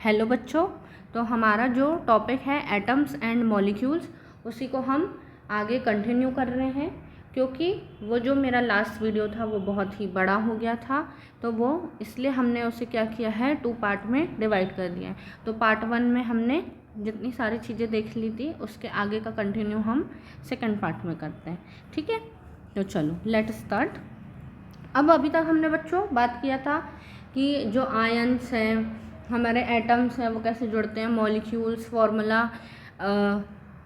Hello बच्चों, तो हमारा जो टॉपिक है एटम्स एंड मॉलिक्यूल्स, उसी को हम आगे कंटिन्यू कर रहे हैं। क्योंकि वो जो मेरा लास्ट वीडियो था वो बहुत ही बड़ा हो गया था, तो वो इसलिए हमने उसे क्या किया है, 2 पार्ट में डिवाइड कर दिया है। तो पार्ट 1 में हमने जितनी सारी चीज़ें देख ली थी, उसके आगे का कंटिन्यू हम सेकंड पार्ट में करते हैं। ठीक है, तो चलो लेट स्टार्ट। अब अभी तक हमने बच्चों बात किया था कि जो आयन्स हैं, हमारे एटम्स हैं, वो कैसे जुड़ते हैं, मॉलिक्यूल्स, फार्मूला,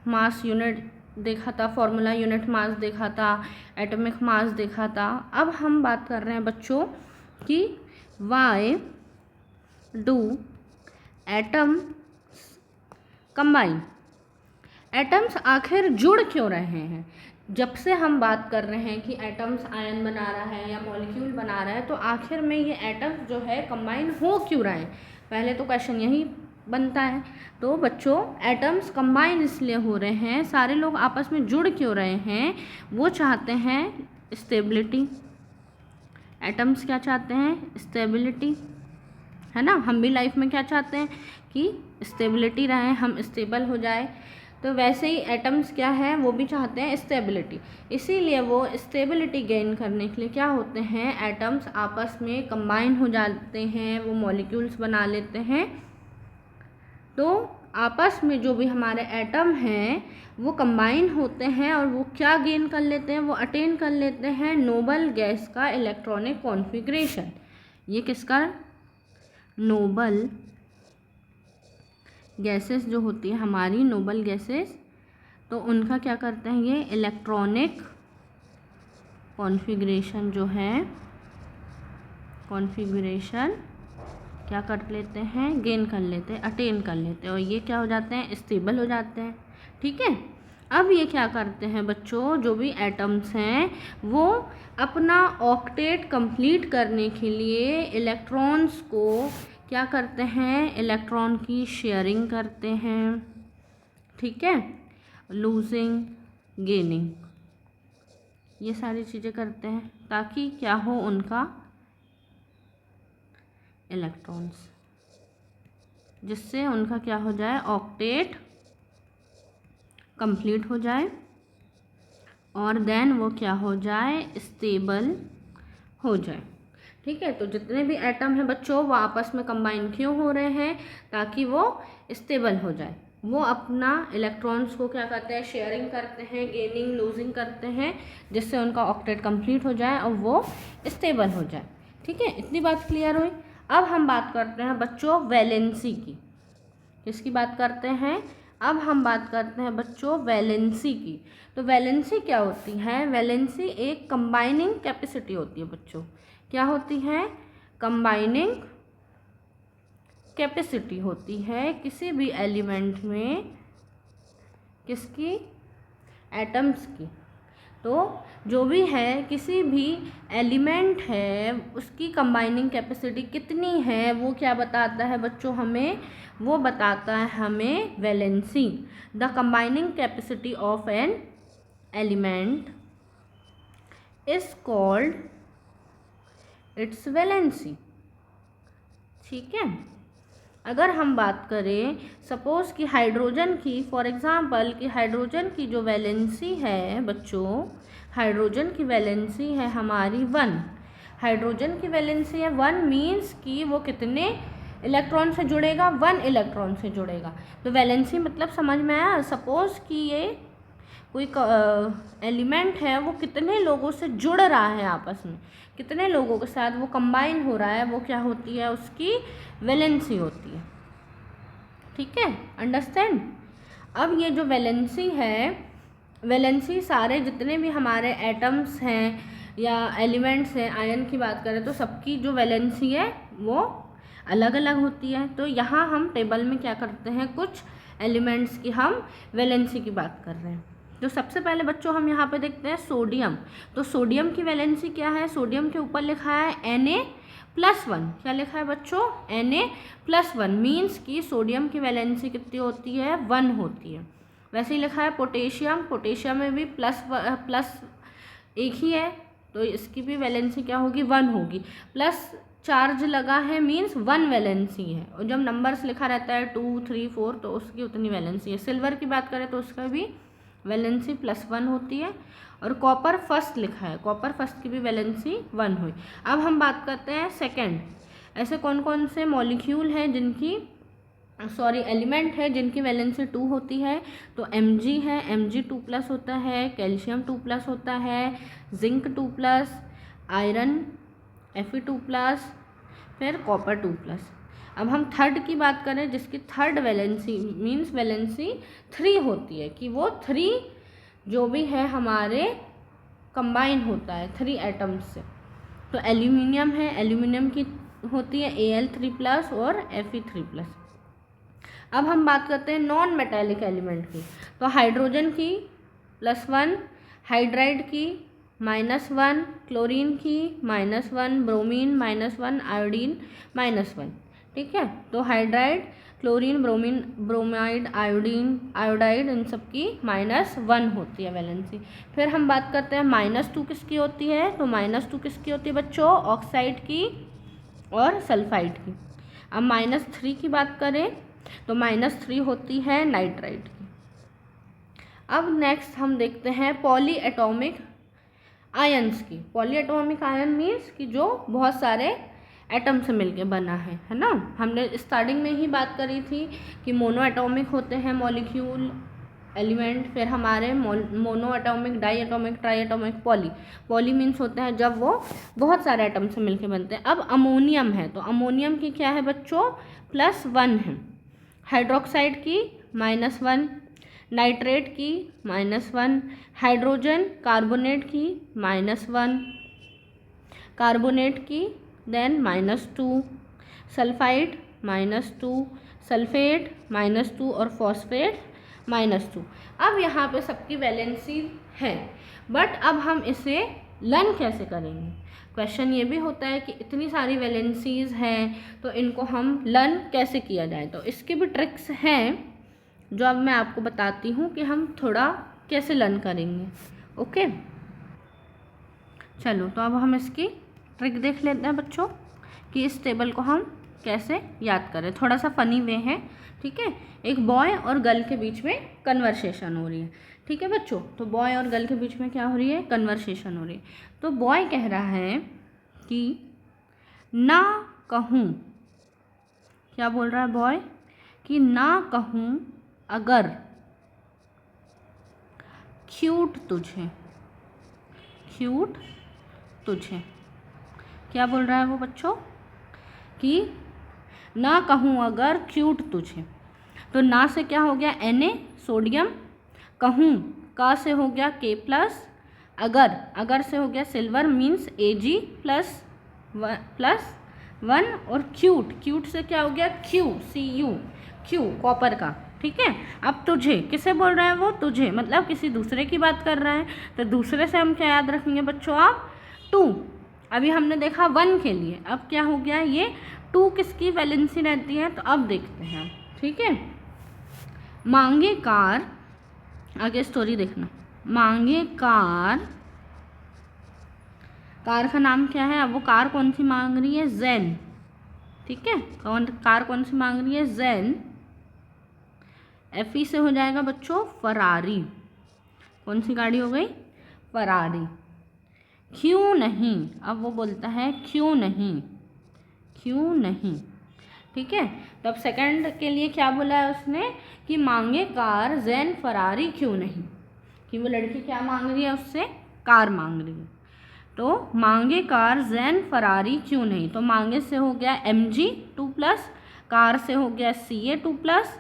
मास यूनिट देखा था, फार्मूला यूनिट मास देखा था, एटॉमिक मास देखा था। अब हम बात कर रहे हैं बच्चों कि why do atoms combine, atoms आखिर जुड़ क्यों रहे हैं। जब से हम बात कर रहे हैं कि एटम्स आयन बना रहा है या मॉलिक्यूल बना रहा है, तो आखिर में ये एटम्स जो है कंबाइन हो क्यों रहे हैं, पहले तो क्वेश्चन यही बनता है। तो बच्चों, एटम्स कंबाइन इसलिए हो रहे हैं, सारे लोग आपस में जुड़ क्यों रहे हैं, वो चाहते हैं स्टेबिलिटी। एटम्स क्या चाहते हैं, स्टेबिलिटी, है ना। हम भी लाइफ में क्या चाहते हैं कि स्टेबिलिटी रहे, हम स्टेबल हो जाए। तो वैसे ही एटम्स क्या है, वो भी चाहते हैं स्टेबिलिटी। इसीलिए वो स्टेबिलिटी गेन करने के लिए क्या होते हैं, एटम्स आपस में कंबाइन हो जाते हैं, वो मॉलिक्यूल्स बना लेते हैं। तो आपस में जो भी हमारे एटम हैं वो कंबाइन होते हैं और वो क्या गेन कर लेते हैं, वो अटेन कर लेते हैं नोबल गैस का इलेक्ट्रॉनिक कॉन्फ़िगरेशन। ये किसका, नोबल गैसेस जो होती है हमारी, नोबल गैसेस, तो उनका क्या करते हैं, ये इलेक्ट्रॉनिक कॉन्फ़िगरेशन जो है, कॉन्फ़िगरेशन क्या कर लेते हैं, गेन कर लेते हैं, अटेन कर लेते हैं, और ये क्या हो जाते हैं, स्टेबल हो जाते हैं। ठीक है, अब ये क्या करते हैं बच्चों, जो भी एटम्स हैं वो अपना ऑक्टेट कंप्लीट करने के लिए इलेक्ट्रॉन्स को क्या करते हैं, इलेक्ट्रॉन की शेयरिंग करते हैं। ठीक है, लूजिंग, गेनिंग, ये सारी चीज़ें करते हैं ताकि क्या हो, उनका इलेक्ट्रॉन्स, जिससे उनका क्या हो जाए, ऑक्टेट कंप्लीट हो जाए और देन वो क्या हो जाए, स्टेबल हो जाए। ठीक है, तो जितने भी एटम हैं बच्चों, वो आपस में कंबाइन क्यों हो रहे हैं, ताकि वो स्टेबल हो जाए। वो अपना इलेक्ट्रॉन्स को क्या करते हैं, शेयरिंग करते हैं, गेनिंग लूजिंग करते हैं, जिससे उनका ऑक्टेट कंप्लीट हो जाए और वो स्टेबल हो जाए। ठीक है, इतनी बात क्लियर हुई। अब हम बात करते हैं बच्चों वैलेंसी की। किसकी बात करते हैं, अब हम बात करते हैं बच्चों वैलेंसी की। तो वैलेंसी क्या होती है, वैलेंसी एक कंबाइनिंग कैपेसिटी होती है बच्चों। क्या होती है, कंबाइनिंग कैपेसिटी होती है किसी भी एलिमेंट में, किसकी, एटम्स की। तो जो भी है, किसी भी एलिमेंट है, उसकी कंबाइनिंग कैपेसिटी कितनी है, वो क्या बताता है बच्चों हमें, वो बताता है हमें valency. The combining capacity of an element is called its valency. ठीक है, अगर हम बात करें सपोज़ कि हाइड्रोजन की, फॉर एग्ज़ाम्पल कि हाइड्रोजन की जो वैलेंसी है बच्चों, हाइड्रोजन की वैलेंसी है हमारी 1। हाइड्रोजन की वैलेंसी है 1 मीन्स कि वो कितने इलेक्ट्रॉन से जुड़ेगा, 1 इलेक्ट्रॉन से जुड़ेगा। तो वैलेंसी मतलब समझ में आया। सपोज़ कि ये कोई एलिमेंट है, वो कितने लोगों से जुड़ रहा है, आपस में कितने लोगों के साथ वो कंबाइन हो रहा है, वो क्या होती है, उसकी वैलेंसी होती है। ठीक है, अंडरस्टैंड। अब ये जो वैलेंसी है, वैलेंसी सारे जितने भी हमारे एटम्स हैं या एलिमेंट्स हैं, आयन की बात करें तो सबकी जो वैलेंसी है वो अलग अलग होती है। तो यहाँ हम टेबल में क्या करते हैं, कुछ एलिमेंट्स की हम वैलेंसी की बात कर रहे हैं। तो सबसे पहले बच्चों हम यहाँ पे देखते हैं सोडियम। तो सोडियम की वैलेंसी क्या है, सोडियम के ऊपर लिखा है Na+1। क्या लिखा है बच्चों, Na+1 मीन्स कि सोडियम की वैलेंसी कितनी होती है, 1 होती है। वैसे ही लिखा है पोटेशियम, पोटेशियम में भी प्लस एक ही है, तो इसकी भी वैलेंसी क्या होगी, 1 होगी। प्लस चार्ज लगा है मीन्स 1 वैलेंसी है, और जब नंबर्स लिखा रहता है 2 3 4 तो उसकी उतनी वैलेंसी है। सिल्वर की बात करें तो उसका भी वैलेंसी +1 होती है, और कॉपर फर्स्ट लिखा है, कॉपर फर्स्ट की भी वैलेंसी 1 हुई। अब हम बात करते हैं सेकंड, ऐसे कौन कौन से मॉलिक्यूल हैं जिनकी एलिमेंट है जिनकी वैलेंसी 2 होती है। तो Mg है, Mg 2+ होता है, कैल्शियम 2+ होता है, जिंक 2+, आयरन Fe2+, फिर कॉपर 2+। अब हम थर्ड की बात करें जिसकी थर्ड वैलेंसी मीन्स वैलेंसी 3 होती है, कि वो 3 जो भी है हमारे कंबाइन होता है 3 एटम्स से। तो एल्यूमिनियम है, एल्यूमिनियम की होती है Al3+ और Fe3+। अब हम बात करते हैं नॉन मेटेलिक एलिमेंट की। तो हाइड्रोजन की +1, हाइड्राइड की -1, क्लोरीन की -1, ब्रोमीन -1, आयोडीन -1। ठीक है, तो hydride, chlorine, bromine, bromide, iodine, iodide, इन सब की -1 होती है वैलेंसी। फिर हम बात करते हैं -2 किसकी होती है। तो -2 किसकी होती है बच्चों, ऑक्साइड की और सल्फाइड की। अब -3 की बात करें तो -3 होती है नाइट्राइट की। अब नेक्स्ट हम देखते हैं पॉली एटॉमिक आयन्स की। पॉली एटॉमिक आयन मीन्स कि जो बहुत सारे एटम से मिलके बना है ना। हमने स्टार्टिंग में ही बात करी थी कि मोनो एटॉमिक होते हैं मॉलिक्यूल एलिमेंट, फिर हमारे monoatomic, diatomic, triatomic, poly means होते हैं जब वो बहुत सारे एटम से मिलके बनते हैं। अब अमोनियम है, तो अमोनियम की क्या है बच्चों, +1 है। हाइड्रोक्साइड की -1, नाइट्रेट की -1, हाइड्रोजन कार्बोनेट की -1, कार्बोनेट की देन -2, सल्फाइड -2, सल्फेट -2 और फॉस्फेट -2। अब यहाँ पे सबकी वैलेंसी है, बट अब हम इसे लर्न कैसे करेंगे। क्वेश्चन ये भी होता है कि इतनी सारी वैलेंसीज हैं तो इनको हम लर्न कैसे किया जाए। तो इसके भी ट्रिक्स हैं जो अब मैं आपको बताती हूँ कि हम थोड़ा कैसे लर्न करेंगे। ओके, चलो तो अब हम इसकी ट्रिक देख लेते हैं बच्चों कि इस टेबल को हम कैसे याद करें। थोड़ा सा फ़नी वे है, ठीक है। एक बॉय और गर्ल के बीच में कन्वर्सेशन हो रही है, ठीक है बच्चों। तो बॉय और गर्ल के बीच में क्या हो रही है, कन्वर्सेशन हो रही है। तो बॉय कह रहा है कि ना कहूँ, क्या बोल रहा है बॉय, कि ना कहूँ अगर क्यूट तुझे, क्यूट तुझे। क्या बोल रहा है वो बच्चों, कि ना कहूँ अगर क्यूट तुझे। तो ना से क्या हो गया, Na सोडियम, कहूँ का से हो गया K+, अगर से हो गया सिल्वर मीन्स Ag+1, और क्यूट से क्या हो गया Cu कॉपर का, ठीक है। अब तुझे किसे बोल रहा है वो, तुझे मतलब किसी दूसरे की बात कर रहा है। तो दूसरे से हम क्या याद रखेंगे बच्चों, आप 2। अभी हमने देखा 1 के लिए, अब क्या हो गया, ये 2 किसकी वैलेंसी रहती है। तो अब देखते हैं, ठीक है। मांगे कार, आगे स्टोरी देखना। मांगे कार का नाम क्या है। अब वो कार कौन सी मांग रही है, ज़ेन, ठीक है। कार कौन सी मांग रही है, ज़ेन। Fe से हो जाएगा बच्चों फरारी, कौन सी गाड़ी हो गई, फरारी। क्यों नहीं, अब वो बोलता है क्यों नहीं, ठीक है। तब सेकंड के लिए क्या बोला है उसने, कि मांगे कार ज़ेन फरारी क्यों नहीं, कि वो लड़की क्या मांग रही है उससे, कार मांग रही है। तो मांगे कार ज़ेन फरारी क्यों नहीं। तो मांगे से हो गया Mg2+, कार से हो गया Ca2+,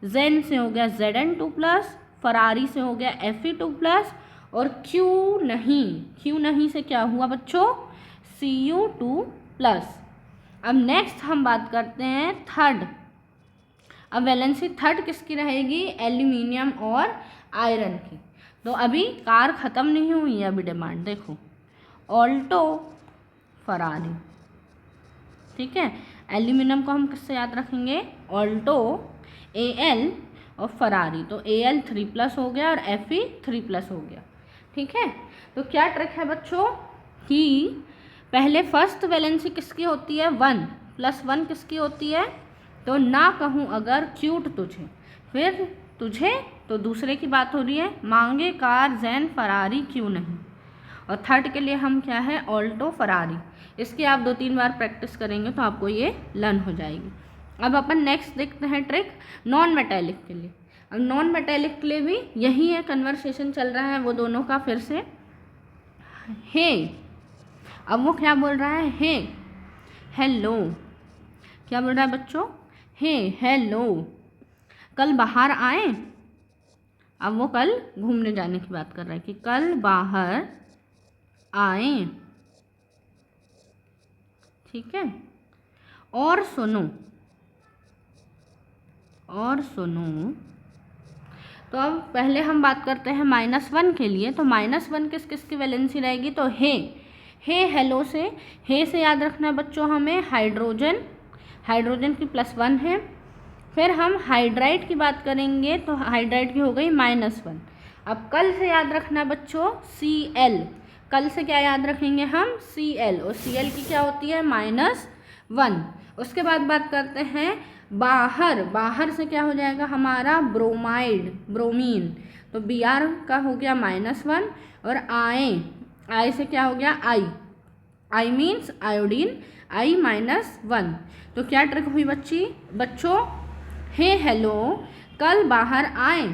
ज़ेन से हो गया Zn2+, फरारी से हो गया Fe2+, और क्यों नहीं से क्या हुआ बच्चों, Cu2+। अब नेक्स्ट हम बात करते हैं थर्ड। अब वैलेंसी थर्ड किसकी रहेगी, एल्यूमिनियम और आयरन की। तो अभी कार ख़त्म नहीं हुई है, अभी डिमांड देखो, ऑल्टो, फरारी, ठीक है। एल्यूमिनियम को हम किससे याद रखेंगे, ऑल्टो, Al और फरारी। तो Al3+ हो गया और Fe3+ हो गया, ठीक है। तो क्या ट्रिक है बच्चों, कि पहले फर्स्ट वैलेंसी किसकी होती है 1 + 1 किसकी होती है, तो ना कहूँ अगर क्यूट तुझे, फिर तुझे तो दूसरे की बात हो रही है, मांगे कार जैन फरारी क्यों नहीं, और थर्ड के लिए हम क्या है ऑल्टो फरारी। इसकी आप 2-3 बार प्रैक्टिस करेंगे तो आपको ये लर्न हो जाएगी। अब अपन नेक्स्ट देखते हैं ट्रिक नॉन मेटेलिक के लिए। अब नॉन मेटेलिक के लिए भी यही है, कन्वर्सेशन चल रहा है वो दोनों का फिर से। हे, अब वो क्या बोल रहा है, हे हेलो, क्या बोल रहा है बच्चों, हे हेलो, कल बाहर आए। अब वो कल घूमने जाने की बात कर रहा है कि कल बाहर आए, ठीक है। और सुनो, और सुनो, तो अब पहले हम बात करते हैं -1 के लिए। तो -1 किस किस की वैलेंसी रहेगी, तो हे हेलो से, हे से याद रखना है बच्चों हमें हाइड्रोजन, हाइड्रोजन की +1 है। फिर हम हाइड्राइड की बात करेंगे तो हाइड्राइड की हो गई -1। अब कल से याद रखना बच्चों Cl, कल से क्या याद रखेंगे हम Cl, और Cl की क्या होती है -1। उसके बाद बात करते हैं बाहर, बाहर से क्या हो जाएगा हमारा ब्रोमाइड, ब्रोमीन, तो Br का हो गया -1। और आए से क्या हो गया आई मीन्स आयोडीन, I -1। तो क्या ट्रिक हुई बच्चों, हे हेलो कल बाहर आए,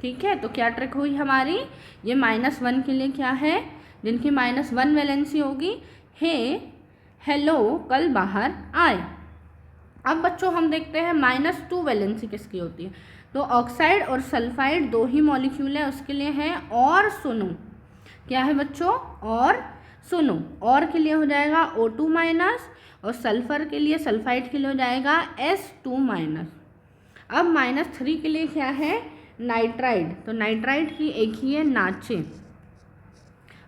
ठीक है। तो क्या ट्रिक हुई हमारी, ये -1 के लिए क्या है, जिनकी -1 वैलेंसी होगी, हे हेलो कल बाहर आए। अब बच्चों हम देखते हैं -2 वैलेंसी किसकी होती है। तो ऑक्साइड और सल्फाइड 2 ही मॉलिक्यूल है, उसके लिए है और सुनो, क्या है बच्चों और सुनो। और के लिए हो जाएगा O2- और सल्फर के लिए, सल्फाइड के लिए हो जाएगा S2-। अब -3 के लिए क्या है नाइट्राइड, तो नाइट्राइड की एक ही है नाचे,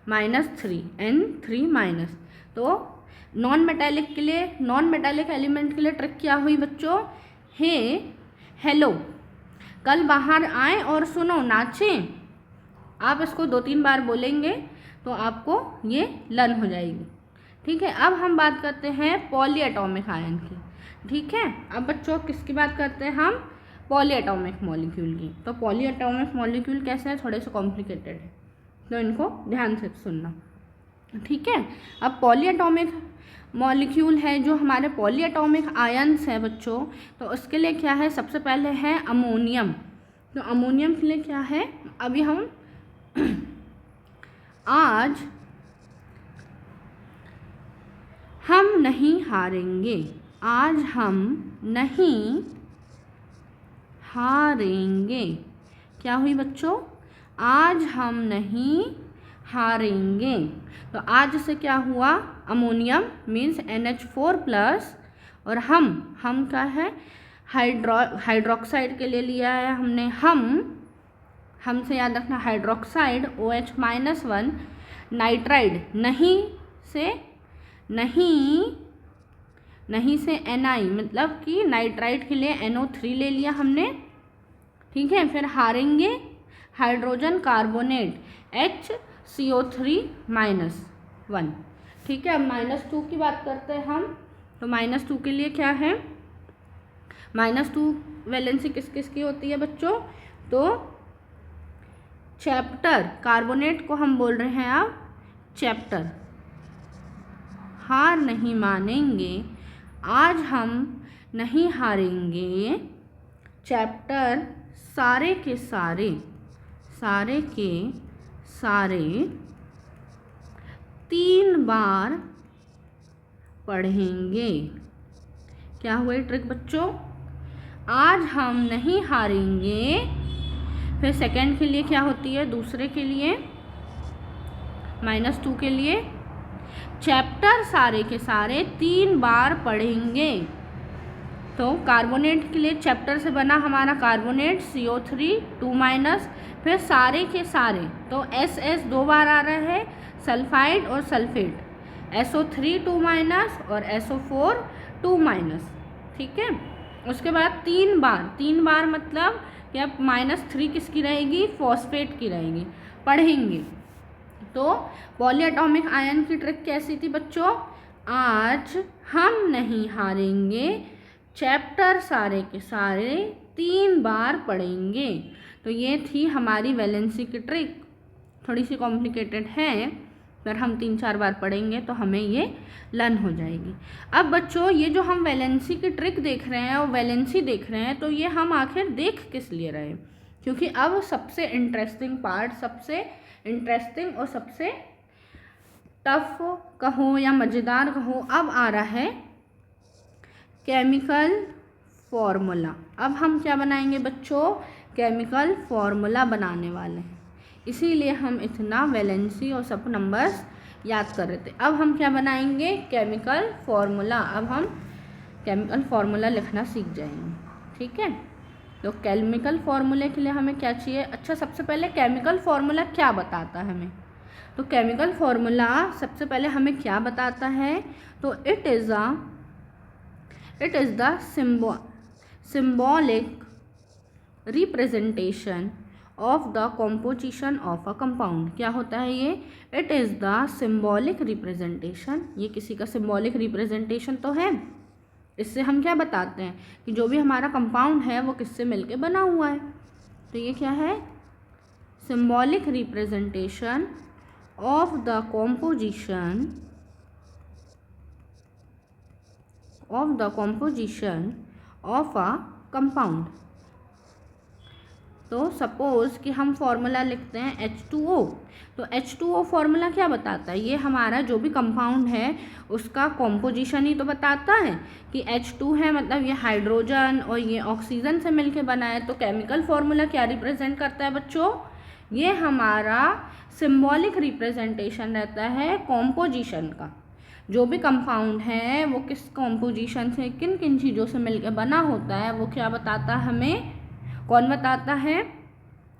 -3 N3-। तो नॉन मेटालिक के लिए, नॉन मेटालिक एलिमेंट के लिए ट्रिक क्या हुई बच्चों, हे हेलो कल बाहर आए और सुनो नाचें। आप इसको 2-3 बार बोलेंगे तो आपको ये लर्न हो जाएगी, ठीक है। अब हम बात करते हैं पॉली एटॉमिक आयन की, ठीक है। अब बच्चों किसकी बात करते हैं हम, पॉली एटॉमिक मॉलिक्यूल की। तो पॉली एटॉमिक मॉलिक्यूल कैसे है, थोड़े से कॉम्प्लिकेटेड है, तो इनको ध्यान से सुनना, ठीक है। अब पॉली एटॉमिक मॉलिक्यूल है, जो हमारे पॉली एटॉमिक आयन्स है बच्चों, तो उसके लिए क्या है, सबसे पहले है अमोनियम। तो अमोनियम के लिए क्या है, अभी हम आज हम नहीं हारेंगे, आज हम नहीं हारेंगे, क्या हुई बच्चों, आज हम नहीं हारेंगे। तो आज से क्या हुआ, अमोनियम मीन्स NH4+, और हम क्या है हाइड्रोक्साइड के लिए लिया है हमने, हम से याद रखना हाइड्रोक्साइड OH-1, नाइट्राइड नहीं से Ni, मतलब कि नाइट्राइड के लिए NO3 ले लिया हमने, ठीक है। फिर हारेंगे हाइड्रोजन कार्बोनेट HCO3-1, ठीक है। अब -2 की बात करते हैं हम, तो -2 के लिए क्या है, -2 वैलेंसी किस किस की होती है बच्चों, तो चैप्टर, कार्बोनेट को हम बोल रहे हैं अब चैप्टर, हार नहीं मानेंगे, आज हम नहीं हारेंगे, चैप्टर सारे के सारे 3 बार पढ़ेंगे। क्या हुआ ट्रिक बच्चों, आज हम नहीं हारेंगे। फिर सेकंड के लिए क्या होती है, दूसरे के लिए -2 के लिए चैप्टर सारे के सारे 3 बार पढ़ेंगे। तो कार्बोनेट के लिए चैप्टर से बना हमारा कार्बोनेट CO3 फिर सारे के सारे, तो SS 2 बार आ रहा है, सल्फाइड और सल्फेट SO3 और SO4 2-, ठीक है। उसके बाद 3 बार मतलब क्या -3 किसकी रहेगी, फॉस्फेट की रहेगी, पढ़ेंगे, तो पॉली एटॉमिक आयन की ट्रिक कैसी थी बच्चों? आज हम नहीं हारेंगे, चैप्टर सारे के सारे 3 बार पढ़ेंगे। तो ये थी हमारी वैलेंसी की ट्रिक। थोड़ी सी कॉम्प्लिकेटेड है, पर हम 3-4 बार पढ़ेंगे तो हमें ये लर्न हो जाएगी। अब बच्चों, ये जो हम वैलेंसी की ट्रिक देख रहे हैं और वैलेंसी देख रहे हैं, तो ये हम आखिर देख किस लिए रहे हैं? क्योंकि अब सबसे इंटरेस्टिंग पार्ट, सबसे इंटरेस्टिंग और सबसे टफ कहो या मज़ेदार कहो, अब आ रहा है केमिकल फॉर्मूला। अब हम क्या बनाएंगे बच्चों? केमिकल फॉर्मूला बनाने वाले हैं। इसीलिए हम इतना वैलेंसी और सब नंबर्स याद कर रहे थे। अब हम क्या बनाएंगे? Chemical formula. अब हम केमिकल फॉर्मूला लिखना सीख जाएंगे, ठीक है। तो केमिकल फॉर्मूले के लिए हमें क्या चाहिए? अच्छा, सबसे पहले केमिकल फॉर्मूला क्या बताता है हमें? तो केमिकल फॉर्मूला सबसे पहले हमें क्या बताता है? तो it is the symbolic representation of the composition of a compound। क्या होता है ये? It is the symbolic representation। ये किसी का symbolic representation तो है। इससे हम क्या बताते हैं कि जो भी हमारा कंपाउंड है वो किससे मिलके बना हुआ है। तो ये क्या है? symbolic representation of the composition of a compound। तो सपोज कि हम फॉर्मूला लिखते हैं H2O। तो H2O फॉर्मूला क्या बताता है? ये हमारा जो भी कंपाउंड है उसका कॉम्पोजिशन ही तो बताता है कि H2 है, मतलब ये हाइड्रोजन और ये ऑक्सीजन से मिलके बना है। तो केमिकल फॉर्मूला क्या रिप्रेजेंट करता है बच्चों? ये हमारा सिंबॉलिक रिप्रेजेंटेशन रहता है कॉम्पोजिशन का। जो भी कंपाउंड है वो किस कॉम्पोजिशन से, किन किन चीज़ों से मिलकर बना होता है, वो क्या बताता है हमें? कौन बताता है?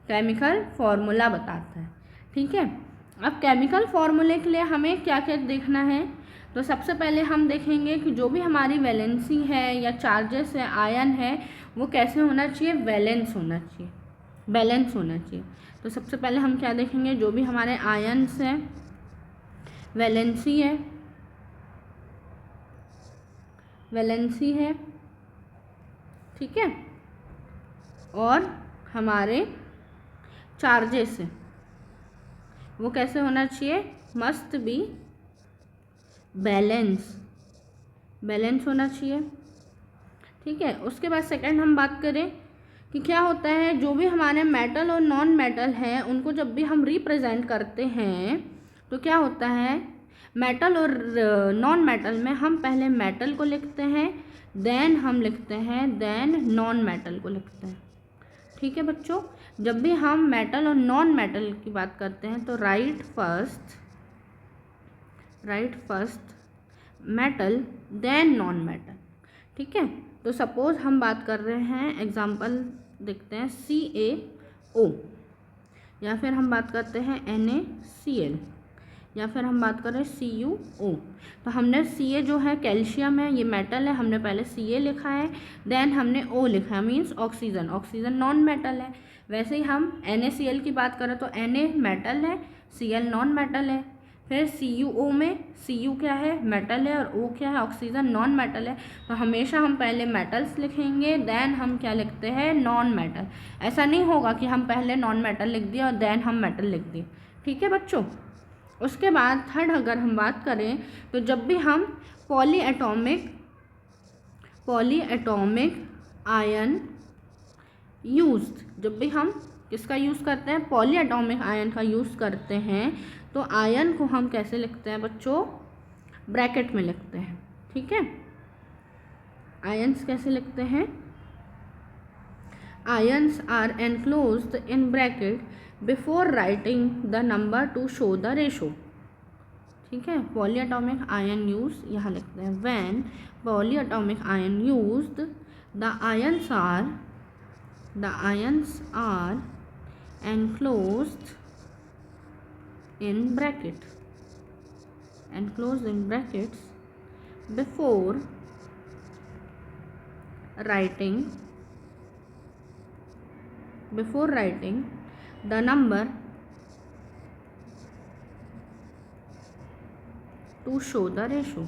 केमिकल फॉर्मूला बताता है, ठीक है। अब केमिकल फॉर्मूले के लिए हमें क्या क्या देखना है? तो सबसे पहले हम देखेंगे कि जो भी हमारी वैलेंसी है या चार्जेस है, आयन है, वो कैसे होना चाहिए? बैलेंस होना चाहिए, बैलेंस होना चाहिए। तो सबसे पहले हम क्या देखेंगे? जो भी हमारे आयन्स हैं, वैलेंसी है, वैलेंसी है, ठीक है, और हमारे चार्जेस हैं, वो कैसे होना चाहिए? मस्ट बी बैलेंस, बैलेंस होना चाहिए, ठीक है। उसके बाद सेकंड हम बात करें कि क्या होता है, जो भी हमारे मेटल और नॉन मेटल हैं उनको जब भी हम रिप्रेजेंट करते हैं तो क्या होता है? मेटल और नॉन मेटल में हम पहले मेटल को लिखते हैं, देन हम लिखते हैं, देन नॉन मेटल को लिखते हैं, ठीक है बच्चों। जब भी हम मेटल और नॉन मेटल की बात करते हैं तो right first metal then non metal, ठीक है। तो सपोज हम बात कर रहे हैं, एग्जांपल देखते हैं, CaO, या फिर हम बात करते हैं NaCl, या फिर हम बात कर रहे हैं CuO। तो हमने Ca जो है कैल्शियम है, ये मेटल है, हमने पहले Ca लिखा है, देन हमने O लिखा है, means oxygen, oxygen non metal है। वैसे ही हम NaCl की बात करें तो Na मेटल है, Cl नॉन मेटल है। फिर CuO में Cu क्या है? मेटल है, और O क्या है? ऑक्सीजन नॉन मेटल है। तो हमेशा हम पहले मेटल्स लिखेंगे, देन हम क्या लिखते हैं? Non metal. ऐसा नहीं होगा कि हम पहले नॉन मेटल लिख दिए और देन हम मेटल लिख दिए, ठीक है बच्चों। उसके बाद थर्ड अगर हम बात करें तो जब भी हम पॉली एटॉमिक आयन यूज्ड, जब भी हम किसका यूज़ करते हैं? पॉली एटॉमिक आयन का यूज़ करते हैं, तो आयन को हम कैसे लिखते हैं बच्चों? ब्रैकेट में लिखते हैं, ठीक है। आयन्स कैसे लिखते हैं? Ions are enclosed in bracket before writing the number to show the ratio, ठीक है। पॉली एटॉमिक आयन यूज यहाँ लिखते हैं, when polyatomic ion used the ions are enclosed in brackets before writing the number to show the ratio.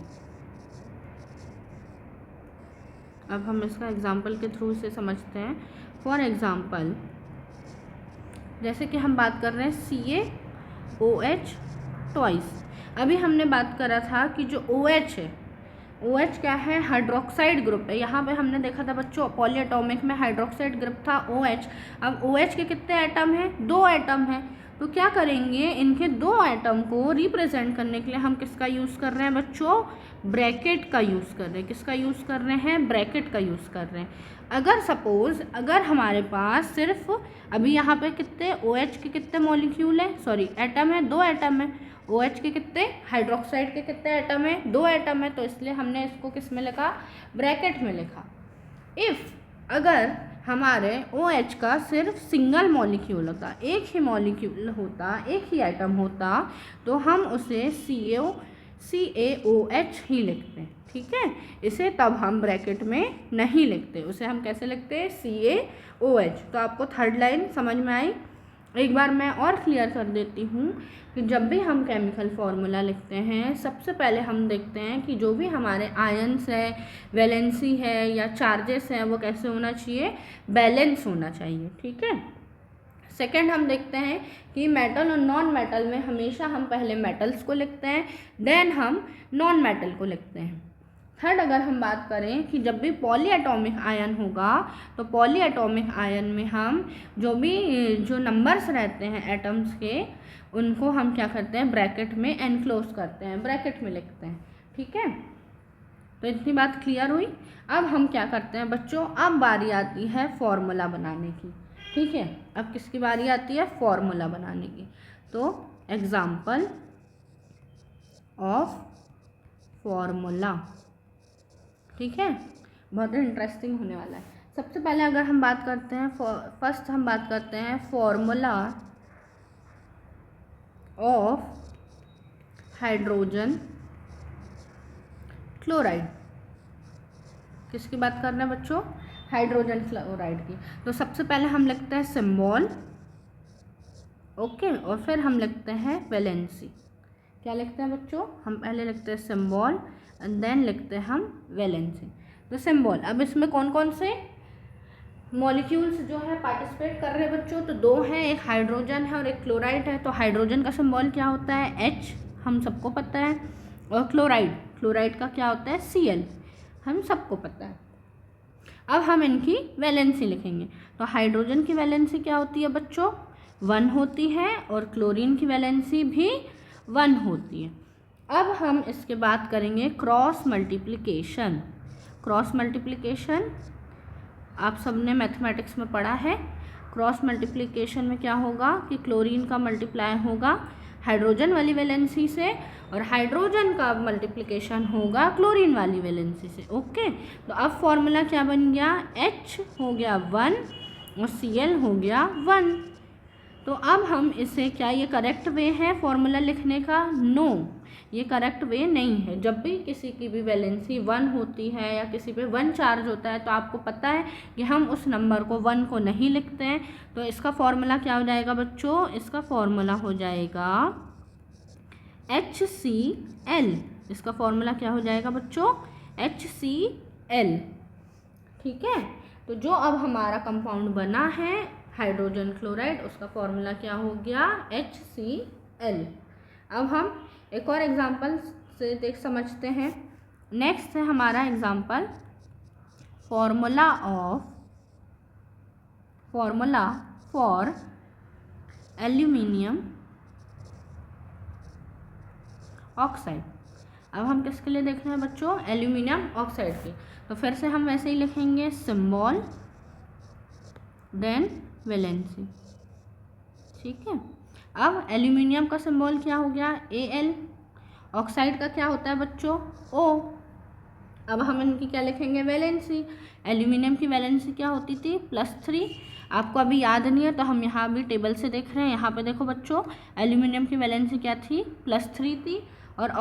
अब हम इसका example के through से समझते हैं। फॉर एग्जाम्पल, जैसे कि हम बात कर रहे हैं CaOH ट्वाइस। अभी हमने बात करा था कि जो OH है, OH क्या है, हाइड्रोक्साइड ग्रुप है। यहाँ पे हमने देखा था बच्चों पॉलीएटॉमिक में हाइड्रोक्साइड ग्रुप था OH। अब OH के कितने एटम हैं, 2 एटम हैं। तो क्या करेंगे, इनके 2 एटम को रिप्रेजेंट करने के लिए हम किसका यूज़ कर रहे हैं बच्चों, ब्रैकेट का यूज़ कर रहे हैं। किसका यूज़ कर रहे हैं, ब्रैकेट का यूज़ कर रहे हैं। अगर सपोज़ अगर हमारे पास सिर्फ अभी यहाँ पे कितने OH के कितने मॉलिक्यूल हैं, सॉरी एटम है, 2 एटम है। OH के कितने, हाइड्रोक्साइड के कितने एटम है, 2 एटम है। तो इसलिए हमने इसको किस में लिखा, ब्रैकेट में लिखा। इफ़ अगर हमारे OH का सिर्फ सिंगल मॉलिक्यूल होता, एक ही मॉलिक्यूल होता, एक ही एटम होता, तो हम उसे CaOH ही लिखते हैं। ठीक है, इसे तब हम ब्रैकेट में नहीं लिखते, उसे हम कैसे लिखते हैं, CaOH। तो आपको थर्ड लाइन समझ में आई। एक बार मैं और क्लियर कर देती हूँ कि जब भी हम केमिकल फार्मूला लिखते हैं, सबसे पहले हम देखते हैं कि जो भी हमारे आयन्स है, वैलेंसी है या चार्जेस हैं, वो कैसे होना चाहिए, बैलेंस होना चाहिए। ठीक है। सेकेंड हम देखते हैं कि मेटल और नॉन मेटल में हमेशा हम पहले मेटल्स को लिखते हैं, देन हम नॉन मेटल को लिखते हैं। थर्ड अगर हम बात करें कि जब भी पॉलीएटॉमिक आयन होगा, तो पॉलीएटॉमिक आयन में हम जो नंबर्स रहते हैं एटम्स के, उनको हम क्या करते हैं, ब्रैकेट में एनक्लोज करते हैं, ब्रैकेट में लिखते हैं। ठीक है, तो इतनी बात क्लियर हुई। अब हम क्या करते हैं बच्चों, अब बारी आती है फॉर्मूला बनाने की। ठीक है, अब किसकी बारी आती है, फॉर्मूला बनाने की। तो एग्जाम्पल ऑफ फॉर्मूला, ठीक है, बहुत इंटरेस्टिंग होने वाला है। सबसे पहले अगर हम बात करते हैं, फर्स्ट हम बात करते हैं फॉर्मूला ऑफ हाइड्रोजन क्लोराइड। किसकी बात कर रहे हैं बच्चों, हाइड्रोजन क्लोराइड की। तो सबसे पहले हम लिखते हैं सिंबल, ओके, और फिर हम लिखते हैं वैलेंसी। क्या लिखते हैं बच्चों, हम पहले लिखते हैं सिंबल एंड देन लिखते हैं हम वैलेंसी। तो सिंबल, अब इसमें कौन कौन से मॉलिक्यूल्स जो है पार्टिसिपेट कर रहे हैं बच्चों, तो 2 हैं, एक हाइड्रोजन है और एक क्लोराइड है। तो हाइड्रोजन का सिंबल क्या होता है, H, हम सबको पता है, और क्लोराइड का क्या होता है, Cl, हम सबको पता है। अब हम इनकी वैलेंसी लिखेंगे। तो हाइड्रोजन की वैलेंसी क्या होती है बच्चों, 1 होती है, और क्लोरीन की वैलेंसी भी 1 होती है। अब हम इसके बात करेंगे क्रॉस मल्टीप्लिकेशन। क्रॉस मल्टीप्लिकेशन आप सबने मैथमेटिक्स में पढ़ा है। क्रॉस मल्टीप्लिकेशन में क्या होगा कि क्लोरीन का मल्टीप्लाई होगा हाइड्रोजन वाली वैलेंसी से, और हाइड्रोजन का मल्टीप्लिकेशन होगा क्लोरीन वाली वैलेंसी से। ओके, तो अब फॉर्मूला क्या बन गया, H हो गया 1 और Cl हो गया 1। तो अब हम इसे, क्या ये करेक्ट वे है फॉर्मूला लिखने का, नो, ये करेक्ट वे नहीं है। जब भी किसी की भी वैलेंसी 1 होती है या किसी पे 1 चार्ज होता है, तो आपको पता है कि हम उस नंबर को 1 को नहीं लिखते हैं। तो इसका फॉर्मूला क्या हो जाएगा बच्चों, इसका फॉर्मूला हो जाएगा HCl। इसका फॉर्मूला क्या हो जाएगा बच्चों, HCl। ठीक है, तो जो अब हमारा कंपाउंड बना है हाइड्रोजन क्लोराइड, उसका फॉर्मूला क्या हो गया, HCl। अब हम एक और एग्जांपल से समझते हैं। नेक्स्ट है हमारा example formula for aluminium oxide. अब हम किसके लिए देख रहे हैं बच्चों, एल्यूमिनियम ऑक्साइड के। तो फिर से हम वैसे ही लिखेंगे सिंबल देन वैलेंसी। ठीक है, अब एल्यूमिनियम का सिंबल क्या हो गया, Al। ऑक्साइड का क्या होता है बच्चों, O। अब हम इनकी क्या लिखेंगे, वैलेंसी। एल्यूमिनियम की वैलेंसी क्या होती थी, +3। आपको अभी याद नहीं है तो हम यहाँ भी टेबल से देख रहे हैं। यहाँ पे देखो बच्चों, एल्यूमिनियम की वैलेंसी क्या थी, +3 थी, और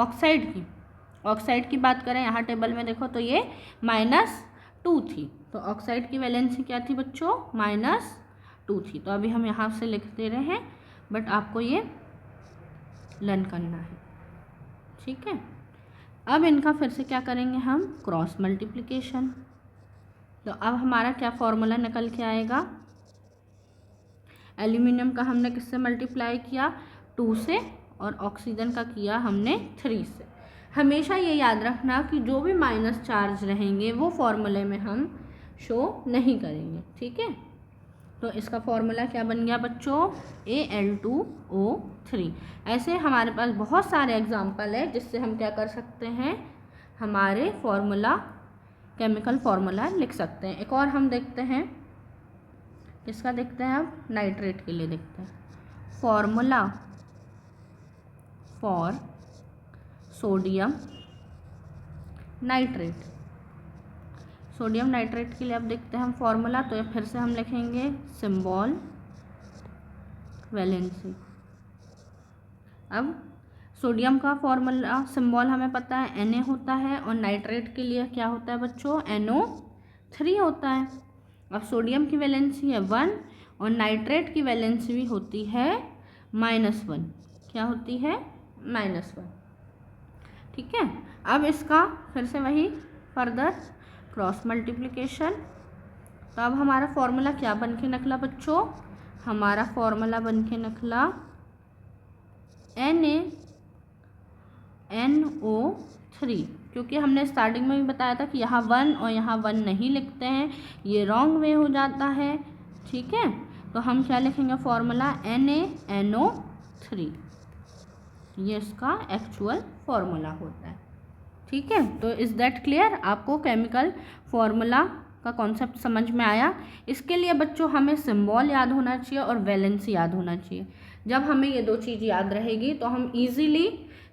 ऑक्साइड की बात करें यहाँ टेबल में देखो तो ये -2 थी। तो ऑक्साइड की वैलेंसी क्या थी बच्चों, -2 थी। तो अभी हम यहाँ से लिख दे रहे हैं, बट आपको ये लर्न करना है। ठीक है, अब इनका फिर से क्या करेंगे हम, क्रॉस मल्टीप्लिकेशन। तो अब हमारा क्या फॉर्मूला निकल के आएगा, एल्यूमिनियम का हमने किससे मल्टीप्लाई किया, 2 से, और ऑक्सीजन का किया हमने 3 से। हमेशा ये याद रखना कि जो भी माइनस चार्ज रहेंगे वो फॉर्मूले में हम शो नहीं करेंगे, ठीक है। तो इसका फॉर्मूला क्या बन गया बच्चों, Al2O3। ऐसे हमारे पास बहुत सारे एग्जाम्पल है जिससे हम क्या कर सकते हैं, हमारे फॉर्मूला, केमिकल फॉर्मूला लिख सकते हैं। एक और हम देखते हैं, किसका देखते हैं, अब नाइट्रेट के लिए देखते हैं। Formula for sodium nitrate, sodium nitrate के लिए अब देखते हैं हम फॉर्मूला। तो फिर से हम लिखेंगे सिंबल वैलेंसी। अब सोडियम का फॉर्मूला सिंबल हमें पता है Na होता है, और नाइट्रेट के लिए क्या होता है बच्चों, NO3 होता है। अब सोडियम की वैलेंसी है 1 और नाइट्रेट की वैलेंसी भी होती है -1। क्या होती है, -1, ठीक है। अब इसका फिर से वही फर्दर क्रॉस मल्टीप्लिकेशन। तो अब हमारा फॉर्मूला क्या बन के निकला बच्चों, हमारा फॉर्मूला बन के निकला NaNO3, क्योंकि हमने स्टार्टिंग में भी बताया था कि यहाँ 1 और यहाँ 1 नहीं लिखते हैं, ये रॉन्ग वे हो जाता है, ठीक है। तो हम क्या लिखेंगे फॉर्मूला, NaNO3, ये इसका एक्चुअल फॉर्मूला होता है, ठीक है। तो इज़ दैट क्लियर, आपको केमिकल फॉर्मूला का कॉन्सेप्ट समझ में आया। इसके लिए बच्चों हमें सिंबल याद होना चाहिए और वैलेंसी याद होना चाहिए। जब हमें ये 2 चीज़ याद रहेगी तो हम इजीली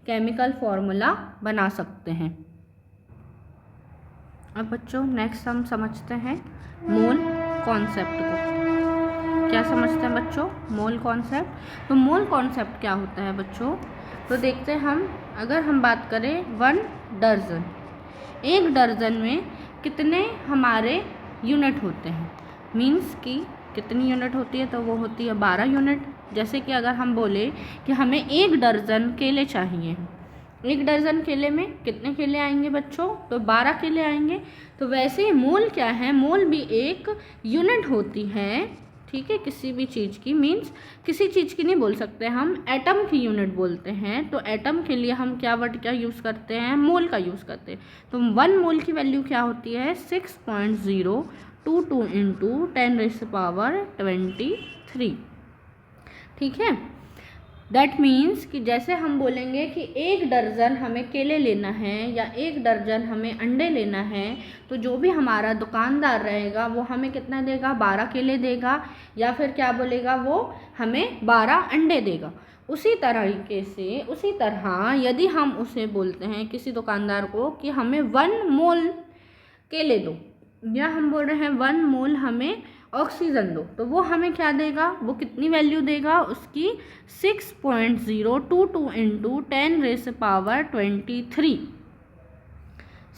केमिकल फॉर्मूला बना सकते हैं। अब बच्चों नेक्स्ट हम समझते हैं मोल कॉन्सेप्ट को। क्या समझते हैं बच्चों, मोल कॉन्सेप्ट। तो मोल कॉन्सेप्ट क्या होता है बच्चों, तो देखते हैं हम, अगर हम बात करें 1 दर्जन, 1 दर्जन में कितने हमारे यूनिट होते हैं, मीन्स कि कितनी यूनिट होती है, तो वो होती है 12 यूनिट। जैसे कि अगर हम बोले कि हमें 1 दर्जन केले चाहिए, 1 दर्जन केले में कितने केले आएंगे बच्चों, तो 12 केले आएंगे। तो वैसे ही मोल क्या है, मोल भी एक यूनिट होती है, ठीक है, किसी भी चीज़ की, मीन्स किसी चीज़ की नहीं बोल सकते हम, एटम की यूनिट बोलते हैं। तो एटम के लिए हम क्या वर्ड क्या यूज़ करते हैं, मोल का यूज़ करते हैं। तो 1 मोल की वैल्यू क्या होती है, 6.022 इंटू 10⁻23, ठीक है। दैट मीन्स कि जैसे हम बोलेंगे कि 1 दर्जन हमें केले लेना है या 1 दर्जन हमें अंडे लेना है, तो जो भी हमारा दुकानदार रहेगा वो हमें कितना देगा, 12 केले देगा, या फिर क्या बोलेगा, वो हमें 12 अंडे देगा। उसी तरीके से, उसी तरह यदि हम उसे बोलते हैं किसी दुकानदार को कि हमें 1 मोल केले दो, या हम बोल रहे हैं 1 मोल हमें ऑक्सीजन दो, तो वो हमें क्या देगा, वो कितनी वैल्यू देगा उसकी, 6.022 इंटू 10⁻23।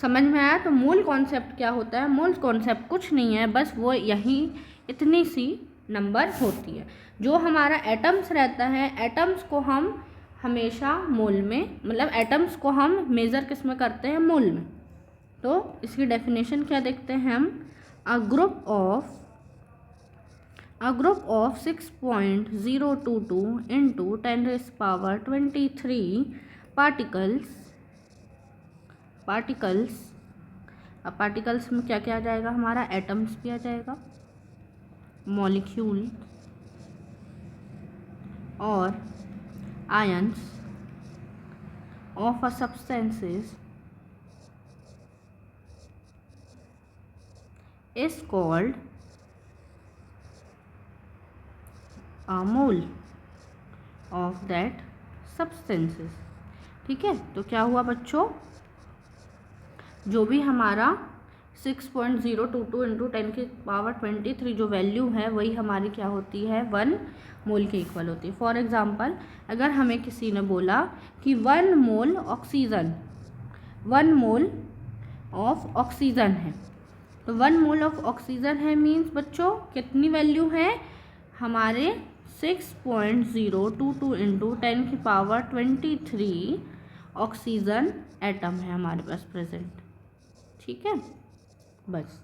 समझ में आया। तो मोल कॉन्सेप्ट क्या होता है, मोल कॉन्सेप्ट कुछ नहीं है, बस वो यही इतनी सी नंबर होती है। जो हमारा एटम्स रहता है, एटम्स को हम हमेशा मोल में, मतलब एटम्स को हम मेज़र किस में करते हैं, मोल में। तो इसकी डेफिनेशन क्या देखते हैं हम, a group of 6.022 into 10⁻23 particles. अब पार्टिकल्स में क्या क्या आ जाएगा, हमारा एटम्स भी आ जाएगा, मॉलिक्यूल और ions of a substances is called a mole of that substances, ठीक है। तो क्या हुआ बच्चों, जो भी हमारा 6.022 इंटू 10⁻23 जो वैल्यू है वही हमारी क्या होती है, 1 मोल के इक्वल होती है। फॉर एग्जांपल अगर हमें किसी ने बोला कि 1 मोल ऑक्सीजन, 1 मोल ऑफ ऑक्सीजन है, तो 1 मोल ऑफ ऑक्सीजन है मीन्स बच्चों कितनी वैल्यू है हमारे, 6.022 इंटू 10⁻23 ऑक्सीजन एटम है हमारे पास प्रेजेंट। ठीक है, बस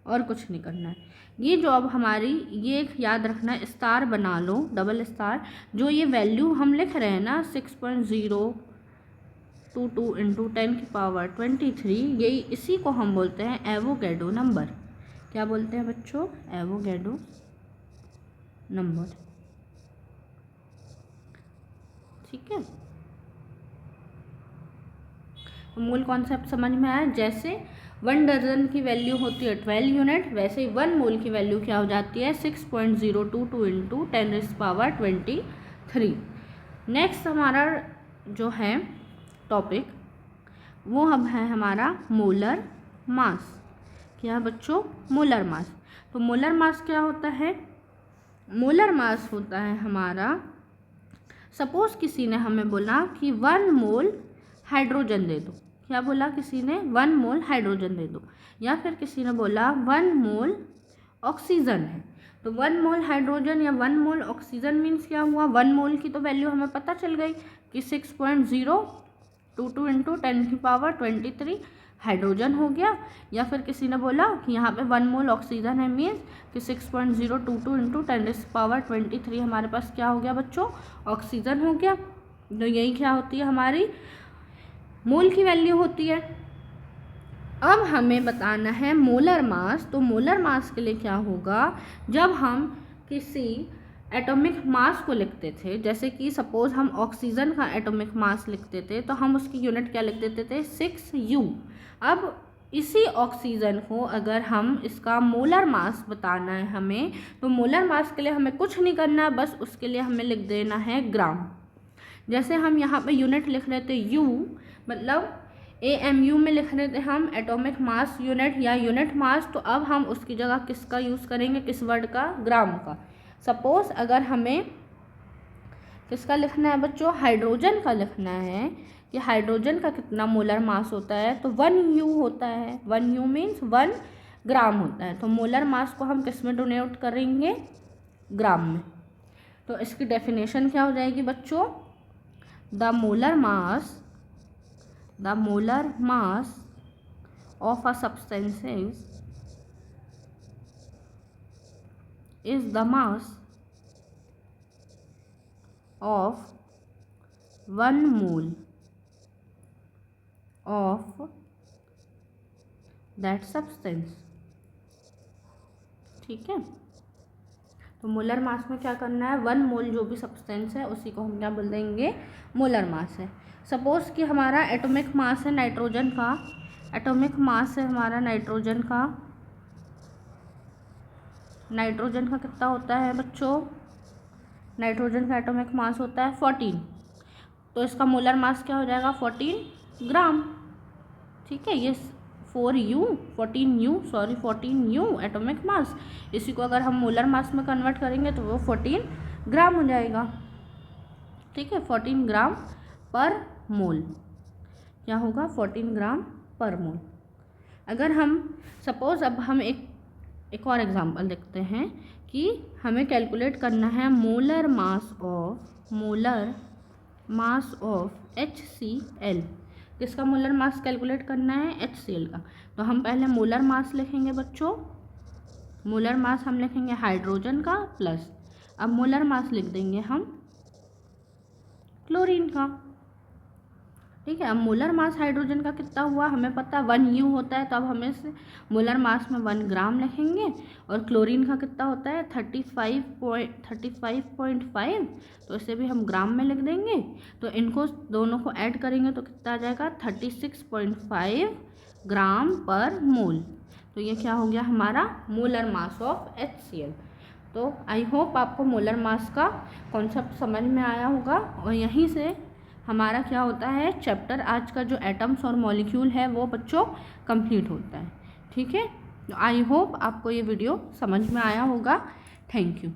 और कुछ नहीं करना है। ये जो अब हमारी, ये एक याद रखना, स्टार बना लो, डबल स्टार। जो ये वैल्यू हम लिख रहे हैं ना 6.022 इंटू 10⁻23, यही इसी को हम बोलते हैं एवोगैड्रो नंबर। क्या बोलते हैं बच्चों? Avogadro number. ठीक है, मूल कॉन्सेप्ट समझ में आया। जैसे 1 डजन की वैल्यू होती है 12 यूनिट, वैसे ही 1 मोल की वैल्यू क्या हो जाती है 6.022 इंटू 10⁻23। नेक्स्ट हमारा जो है टॉपिक वो अब है हमारा मोलर मास। क्या बच्चों? Molar mass. तो मोलर मास क्या होता है? मोलर मास होता है हमारा, सपोज किसी ने हमें बोला कि 1 मोल हाइड्रोजन दे दो। क्या बोला किसी ने? 1 मोल हाइड्रोजन दे दो। या फिर किसी ने बोला 1 मोल ऑक्सीजन है। तो 1 मोल हाइड्रोजन या 1 मोल ऑक्सीजन मीन्स क्या हुआ? 1 मोल की तो वैल्यू हमें पता चल गई कि 6.022 इंटू 10⁻23 हाइड्रोजन हो गया। या फिर किसी ने बोला कि यहाँ पे 1 मोल ऑक्सीजन है, मीन्स कि 6.022 इंटू 10⁻23 हमारे पास क्या हो गया बच्चों? ऑक्सीजन हो गया। तो यही क्या होती है हमारी मोल की वैल्यू होती है। अब हमें बताना है मोलर मास। तो मोलर मास के लिए क्या होगा? जब हम किसी एटॉमिक मास को लिखते थे, जैसे कि सपोज हम ऑक्सीजन का एटॉमिक मास लिखते थे, तो हम उसकी यूनिट क्या लिख देते थे? 6U। अब इसी ऑक्सीजन को अगर हम इसका मोलर मास बताना है हमें, तो मोलर मास के लिए हमें कुछ नहीं करना, बस उसके लिए हमें लिख देना है ग्राम। जैसे हम यहाँ पे यूनिट लिख रहे थे U, मतलब AMU में लिख रहे थे हम एटॉमिक मास यूनिट या यूनिट मास, तो अब हम उसकी जगह किसका यूज़ करेंगे? किस वर्ड का? ग्राम का। सपोज अगर हमें किसका लिखना है बच्चों? हाइड्रोजन का लिखना है कि हाइड्रोजन का कितना मोलर मास होता है, तो 1U होता है। 1U मीन्स 1 ग्राम होता है। तो मोलर मास को हम किस में डोनेट करेंगे? ग्राम में। तो इसकी डेफिनेशन क्या हो जाएगी बच्चों? The molar mass of a substance is the mass of 1 mole of that substance। ठीक है, तो मोलर मास में क्या करना है? 1 मोल जो भी सब्सटेंस है उसी को हम क्या बोल देंगे? मोलर मास है। सपोज कि हमारा एटॉमिक मास है नाइट्रोजन का, एटॉमिक मास है हमारा नाइट्रोजन का। नाइट्रोजन का कितना होता है बच्चों? नाइट्रोजन का एटॉमिक मास होता है 14। तो इसका मोलर मास क्या हो जाएगा? 14 ग्राम। ठीक है, ये 14U एटॉमिक मास। इसी को अगर हम मोलर मास में कन्वर्ट करेंगे तो वो 14 ग्राम हो जाएगा। ठीक है, 14 ग्राम पर मोल। क्या होगा? 14 ग्राम पर मोल। अगर हम सपोज अब हम एक और एग्जांपल देखते हैं कि हमें कैलकुलेट करना है मोलर मास ऑफ HCl। किसका मोलर मास कैलकुलेट करना है? HCl का। तो हम पहले मोलर मास लिखेंगे बच्चों। मोलर मास हम लिखेंगे हाइड्रोजन का प्लस, अब मोलर मास लिख देंगे हम क्लोरीन का। ठीक है, अब मोलर मास हाइड्रोजन का कितना हुआ हमें पता, 1U होता है। तो अब हमें से मोलर मास में 1 ग्राम लिखेंगे। और क्लोरीन का कितना होता है? 35.5, तो इसे भी हम ग्राम में लिख देंगे। तो इनको दोनों को ऐड करेंगे तो कितना आ जाएगा? 36.5 ग्राम पर मोल। तो ये क्या हो गया हमारा? Molar mass of HCl। तो आई होप आपको मोलर मास का कॉन्सेप्ट समझ में आया होगा। और यहीं से हमारा क्या होता है चैप्टर आज का जो एटम्स और मॉलिक्यूल है वो बच्चों कंप्लीट होता है। ठीक है, आई होप आपको ये वीडियो समझ में आया होगा। Thank you.